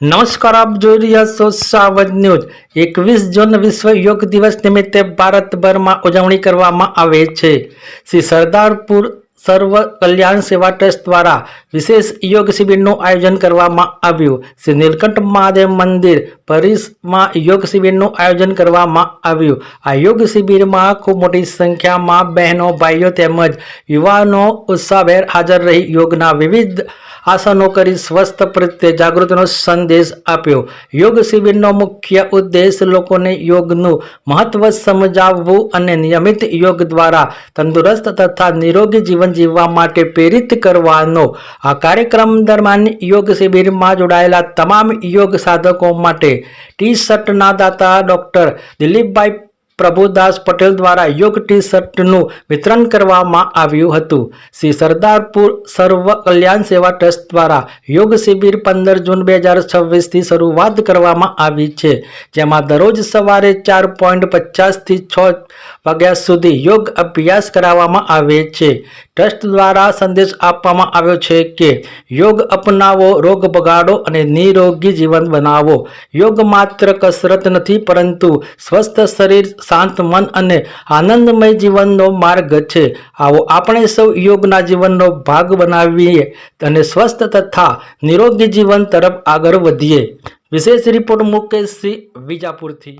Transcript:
નમસ્કાર, આપ જોઈ રહ્યા છો સાવજ ન્યૂઝ। 21 જૂન વિશ્વ યોગ દિવસ નિમિત્તે ભારતભરમાં ઉજવણી કરવામાં આવે છે। શ્રી સરદારપુર સર્વ કલ્યાણ સેવા ટ્રસ્ટ દ્વારા વિશેષ યોગ શિબિરનું આયોજન કરવામાં આવ્યું। શ્રી નીલકંઠ મહાદેવ મંદિર પરિસરમાં યોગ શિબિરનું આયોજન કરવામાં આવ્યું। આ યોગ શિબિરમાં ખૂબ મોટી સંખ્યામાં બહેનો, ભાઈઓ તેમજ યુવાનો ઉત્સાહભેર હાજર રહી યોગના વિવિધ આસનો કરી સ્વસ્થ પ્રત્યે જાગૃતિનો સંદેશ આપ્યો। યોગ શિબિરનો મુખ્ય ઉદ્દેશ લોકોને યોગનું મહત્વ સમજાવવું અને નિયમિત યોગ દ્વારા તંદુરસ્ત તથા નિરોગી જીવન જીવવા માટે પ્રેરિત કરવાનો। આ કાર્યક્રમ દરમિયાન યોગ શિબિરમાં જોડાયેલા તમામ યોગ સાધકો માટે ટી-શર્ટના દાતા ડોક્ટર દિલીપભાઈ પ્રભુદાસ પટેલ દ્વારા યોગ ટી-શર્ટનું વિતરણ કરવામાં આવ્યું હતું। શ્રી સરદારપુર સર્વ કલ્યાણ સેવા ટ્રસ્ટ દ્વારા યોગ શિબિર 15 જૂન 2026 શરૂઆત કરવામાં આવી છે, જેમાં દરરોજ સવારે 4:50 થી 6 વાગ્યા સુધી યોગ અભ્યાસ કરાવવામાં આવે છે। ટ્રસ્ટ દ્વારા સંદેશ આપવામાં આવ્યો છે કે યોગ અપનાવો, રોગ ભગાડો અને નિરોગી જીવન બનાવો। યોગ માત્ર કસરત નથી, પરંતુ સ્વસ્થ શરીર, શાંત મન અને આનંદમય જીવનનો માર્ગ છે। આવો આપણે સૌ યોગના જીવનનો ભાગ બનાવીએ અને સ્વસ્થ તથા નિરોગી જીવન તરફ આગળ વધીએ। વિશેષ રિપોર્ટ મુકેશ સિંહ, વિજાપુરથી।